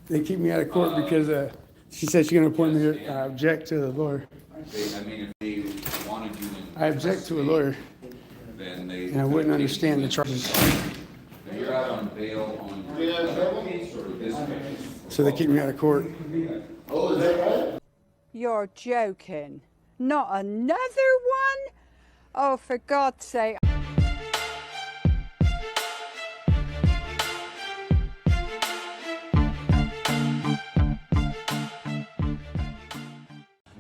They keep me out of court because she said she's going to appoint me to object to the lawyer. I mean, if they wanted you in I object to a lawyer, then they. and I wouldn't understand the charges. You're out on bail on your case or this case. So they keep me out of court. Oh, is that right? You're joking. Not another one? Oh, for God's sake.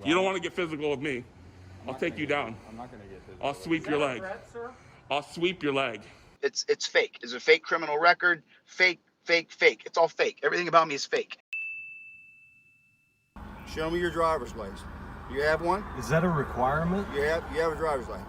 You don't want to get physical with me. I'll take you down. I'm not going to get physical. I'll sweep your leg. I'll sweep your leg. It's fake. It's a fake criminal record. Fake. It's all fake. Everything about me is fake. Show me your driver's license. You have one? Is that a requirement? You have a driver's license.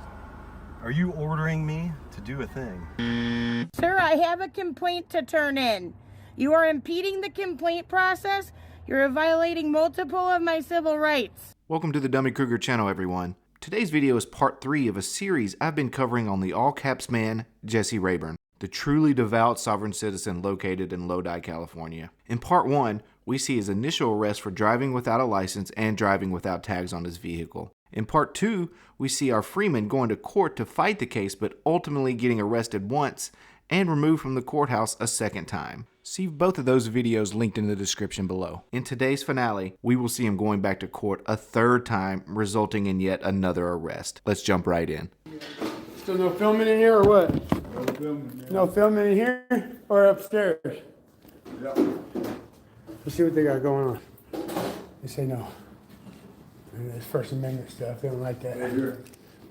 Are you ordering me to do a thing? Sir, I have a complaint to turn in. You are impeding the complaint process. You're violating multiple of my civil rights. Welcome to the Dummy Kruger channel, everyone. Today's video is part 3 of a series I've been covering on the all-caps man, Jesse Rayburn, the truly devout sovereign citizen located in Lodi, California. In part 1, we see his initial arrest for driving without a license and driving without tags on his vehicle. In part 2, we see our Freeman going to court to fight the case but ultimately getting arrested once and removed from the courthouse a second time. See both of those videos linked in the description below. In today's finale, we will see him going back to court a third time, resulting in yet another arrest. Let's jump right in. Still no filming in here or what? No filming. No filming in here or upstairs? Yep. Let's see what they got going on. They say no. And this First Amendment stuff, they don't like that.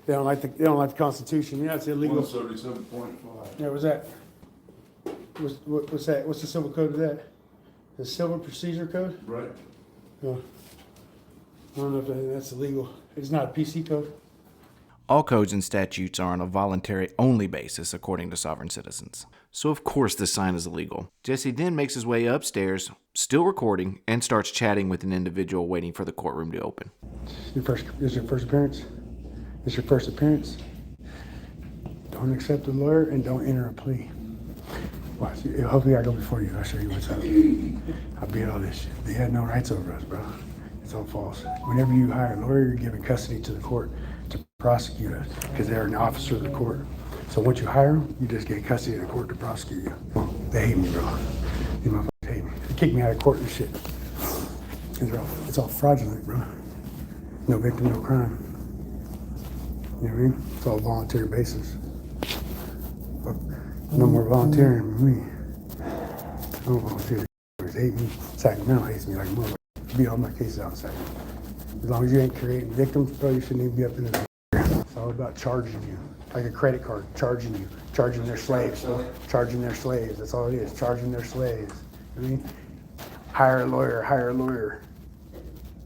They don't like the Constitution. Yeah, it's illegal. 137.5. Yeah, what's that? What's that? What's the civil code of that? The Civil Procedure Code? Right. No. I don't know if that's illegal. It's not a PC code. All codes and statutes are on a voluntary only basis according to sovereign citizens. So of course this sign is illegal. Jesse then makes his way upstairs, still recording, and starts chatting with an individual waiting for the courtroom to open. This is your first appearance? This your first appearance? Don't accept a lawyer and don't enter a plea. Watch, hopefully I go before you. I'll show you what's up. I'll beat all this shit. They had no rights over us, bro. It's all false. Whenever you hire a lawyer, you're giving custody to the court to prosecute us because they're an officer of the court. So once you hire them, you just get custody of the court to prosecute you. They hate me, bro. These motherfuckers hate me. They kick me out of court and shit. It's all fraudulent, bro. No victim, no crime. You know what I mean? It's all voluntary basis. No more volunteering with me. I don't volunteer. They hate me. Sacramento hates me like a mother. Beat all my cases out in Sacramento. As long as you ain't creating victims, bro, you shouldn't even be up in the. It's all about charging you. Like a credit card, charging you. Charging their slaves. Charging their slaves. That's all it is. Charging their slaves. I mean, hire a lawyer, hire a lawyer.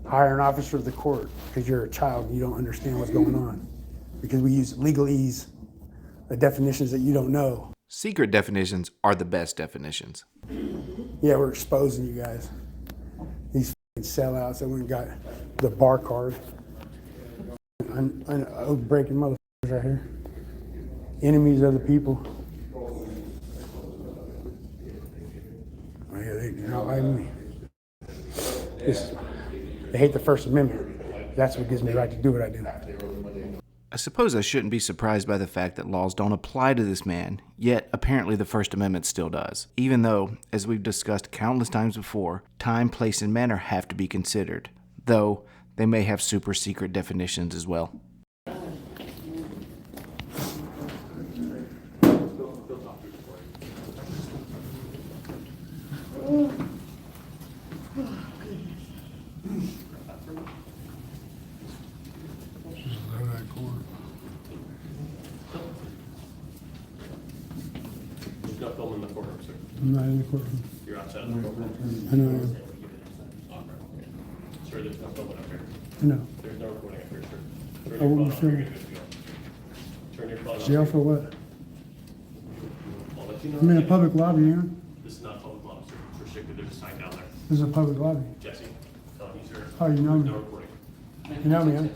Hire an officer of the court because you're a child and you don't understand what's going on. Because we use legalese, the definitions that you don't know. Secret definitions are the best definitions. Yeah, we're exposing you guys. These sellouts that went and got the bar card. Breaking motherfuckers right here. Enemies of the people. Oh, yeah, they don't like me. They hate the First Amendment. That's what gives me the right to do what I do. I suppose I shouldn't be surprised by the fact that laws don't apply to this man, yet apparently the First Amendment still does. Even though, as we've discussed countless times before, time, place, and manner have to be considered, though they may have super secret definitions as well. Not filming the courtroom, sir. I'm not in the courtroom. You're outside of the courtroom. I know. Sir, there's no filming up here. I know. There's no recording up here, sir. Turn I your won't phone off. You're film. good to go. Turn your phone off. Jail for what? I'll let you know. I'm in a public lobby, man. This is not a public lobby, sir. It's restricted. There's a sign down there. This is a public lobby. Jesse, I'm telling you, sir. Oh, you know there's me. no recording. You know me, huh?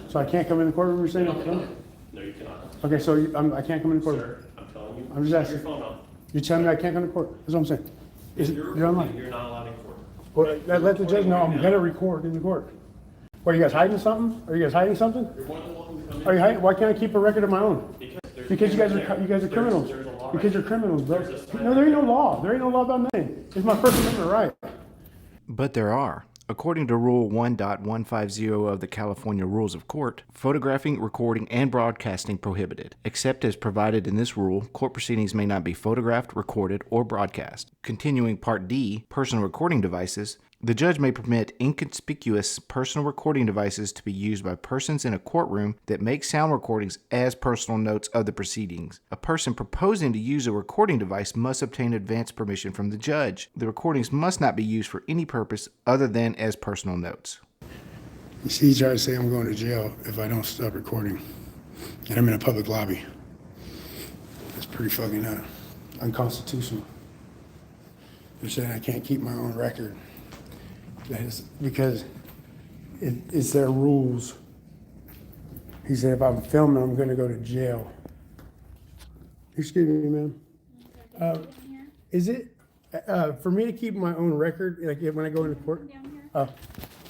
So I can't come in the courtroom, you're saying? No, you cannot. Okay, so I can't come in the courtroom. Sir, I'm telling you. I'm just turn asking. your phone off. You're telling me I can't come to court? That's what I'm saying. You're online. You're not allowed in court. Well, let the judge know I'm gonna record in the court. What, are you guys hiding something? Are you guys hiding something? You're more than welcome to come in. Are you hiding? Why can't I keep a record of my own? Because you guys are criminals. There's a law Because you're right criminals, bro. There's a sign No, there ain't no law. There ain't no law about nothing. It's my First Amendment right. But there are. According to Rule 1.150 of the California Rules of Court, photographing, recording, and broadcasting prohibited. Except as provided in this rule, court proceedings may not be photographed, recorded, or broadcast. Continuing Part D, personal recording devices, the judge may permit inconspicuous personal recording devices to be used by persons in a courtroom that make sound recordings as personal notes of the proceedings. A person proposing to use a recording device must obtain advance permission from the judge. The recordings must not be used for any purpose other than as personal notes. You see, he tried to say I'm going to jail if I don't stop recording. And I'm in a public lobby. That's pretty fucking unconstitutional. They're saying I can't keep my own record. That is because it's their rules. He said if I'm filming, I'm going to go to jail. Excuse me, ma'am. Is it for me to keep my own record, like when I go into court?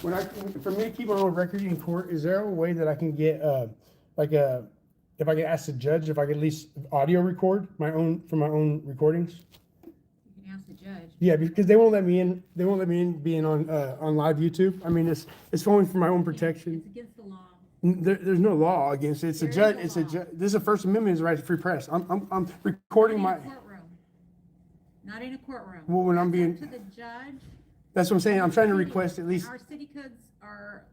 For me to keep my own record in court, is there a way that I can get if I can ask the judge if I could at least audio record my own recordings? Ask the judge. Yeah, because they won't let me in. They won't let me in being on live YouTube. I mean, it's only for my own protection. It's against the law. There's no law against it. It's a judge. It's a judge. This is the First Amendment right to free press. I'm recording my. Not in a courtroom. Not in a courtroom. Well, when I'm It's being. up to the judge. That's what I'm saying. I'm trying to request at least. Our city codes are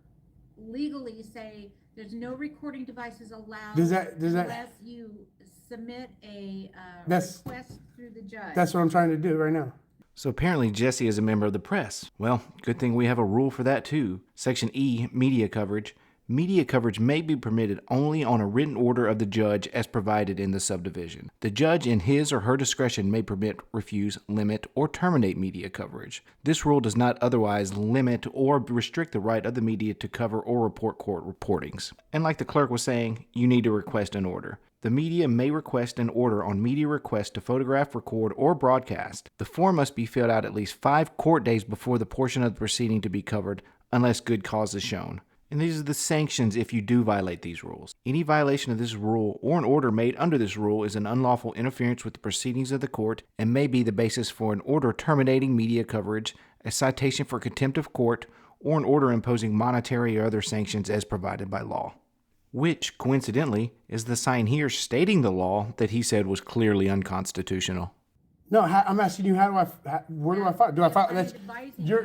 legally say there's no recording devices allowed. Does that- unless you submit a That's- request through the judge. That's what I'm trying to do right now. So apparently Jesse is a member of the press. Well, good thing we have a rule for that too. Section E, media coverage. Media coverage may be permitted only on a written order of the judge as provided in the subdivision. The judge in his or her discretion may permit, refuse, limit, or terminate media coverage. This rule does not otherwise limit or restrict the right of the media to cover or report court reportings. And like the clerk was saying, you need to request an order. The media may request an order on media request to photograph, record, or broadcast. The form must be filled out at least 5 court days before the portion of the proceeding to be covered, unless good cause is shown. And these are the sanctions if you do violate these rules. Any violation of this rule or an order made under this rule is an unlawful interference with the proceedings of the court and may be the basis for an order terminating media coverage, a citation for contempt of court, or an order imposing monetary or other sanctions as provided by law. Which, coincidentally, is the sign here stating the law that he said was clearly unconstitutional. No, I'm asking you, where do I file? Do I file? That's you're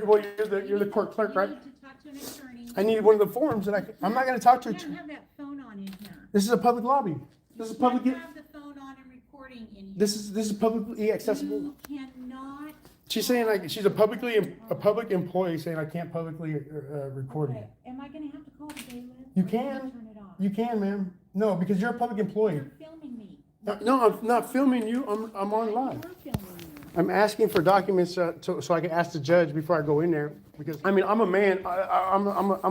the court clerk, right? You need to talk to an attorney. I need one of the forms that I'm not going to talk to. You don't have that phone on in here. This is a public lobby. This is You public. don't have the phone on and recording in here. This is publicly accessible. You cannot. She's saying like she's a public employee saying I can't publicly record Okay, it. am I gonna have to call the bailiff? You or can I can. turn it off? You can, ma'am. No, because you're a public employee. You're filming me. No, I'm not filming you. I'm on live. You're filming me. I'm asking for documents so I can ask the judge before I go in there. Because I mean, I'm a man. I'm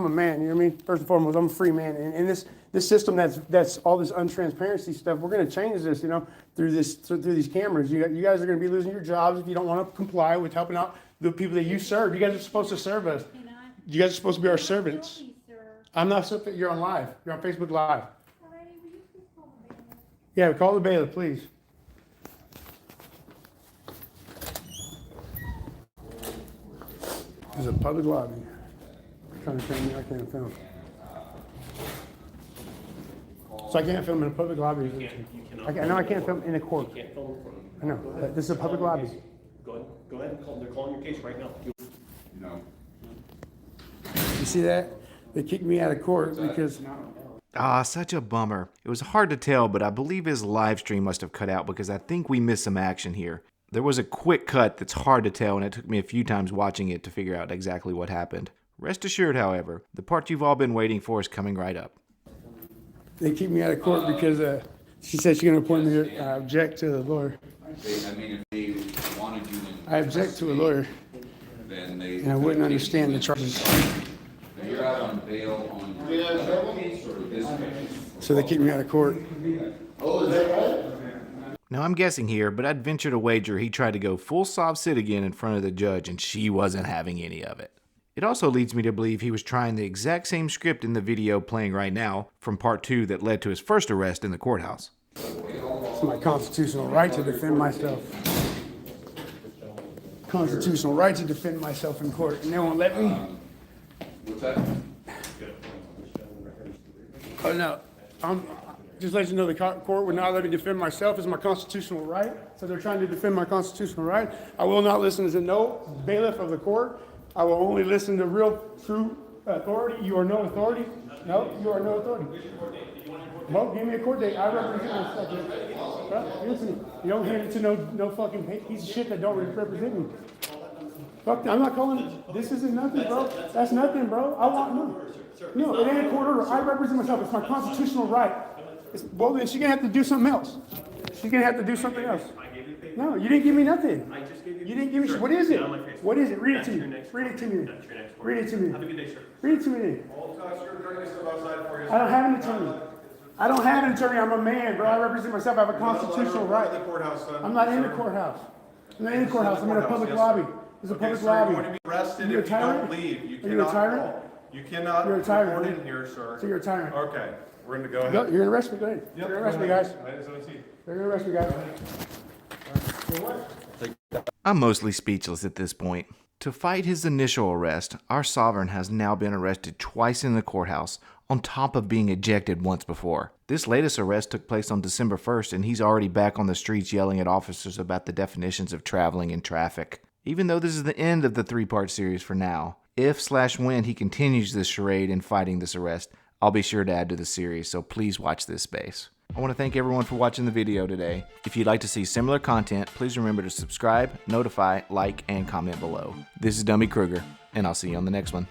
a man. You know what I mean? First and foremost, I'm a free man. And this system that's all this untransparency stuff. We're going to change this. You know, through these cameras. You guys are going to be losing your jobs if you don't want to comply with helping out the people that you serve. You guys are supposed to serve us. You guys are supposed to be our servants. I'm not. You're on live. You're on Facebook Live. Alrighty, will you please call the bailiff? Yeah, call the bailiff, please. This is a public lobby. They're trying to tell me I can't film. So I can't film in a public lobby. I know I can't film in a court. You can't film in front of them. I know. But this is a public lobby. Go ahead and call. They're calling your case right now. No. You see that? They kicked me out of court because Such a bummer. It was hard to tell, but I believe his live stream must have cut out because I think we missed some action here. There was a quick cut that's hard to tell, and it took me a few times watching it to figure out exactly what happened. Rest assured, however, the part you've all been waiting for is coming right up. they kicked me out of court because she said she's going to appoint me to object to the lawyer. I mean, if they wanted you in. I object to a lawyer, Then they. and I wouldn't understand the charges. You're out on bail on your case or this case? So they kicked me out of court. Now I'm guessing here, but I'd venture to wager he tried to go full Sovcit again in front of the judge and she wasn't having any of it. It also leads me to believe he was trying the exact same script in the video playing right now from part 2 that led to his first arrest in the courthouse. It's my constitutional right to defend myself. Constitutional right to defend myself in court, and they won't let me. What's that? Oh no, just let you know the court would not let me defend myself. It's my constitutional right. So they're trying to defend my constitutional right. I will not listen to no bailiff of the court. I will only listen to real, true authority. You are no authority. No, you are no authority. Well, give me a court date. I represent myself. Bro, listen, you don't hand it to no fucking piece of shit that don't represent me. Fuck, I'm not calling. This isn't nothing, bro. That's nothing, bro. I want no. No, it ain't a court order. I represent myself. It's my constitutional right. Well, then she's gonna have to do something else. She's gonna have to do something else. No, you didn't give me nothing. You didn't give me. What is it? What is it? Read it to me. Read it to me. Read it to me. Have a good day, sir. Read it to me. I don't have an attorney. I don't have an attorney. I'm a man, bro. I represent myself. I have a constitutional right. I'm not in the courthouse. I'm not in the courthouse. I'm in a public lobby. There's a public lobby. You're going to be arrested You're a if you don't tyrant? leave. You Are you a cannot. tyrant? You cannot You're a tyrant. report in here, sir. So you're a tyrant. Okay, we're going to go ahead. Go, you're gonna arrest me. Go ahead. Yep, You're gonna arrest me, guys. guys. They're gonna arrest me, guys. I'm mostly speechless at this point. To fight his initial arrest, our sovereign has now been arrested twice in the courthouse, on top of being ejected once before. This latest arrest took place on December 1st, and he's already back on the streets yelling at officers about the definitions of traveling in traffic. Even though this is the end of the 3-part series for now, if/when he continues this charade in fighting this arrest, I'll be sure to add to the series, so please watch this space. I want to thank everyone for watching the video today. If you'd like to see similar content, please remember to subscribe, notify, like, and comment below. This is Dummy Kruger, and I'll see you on the next one.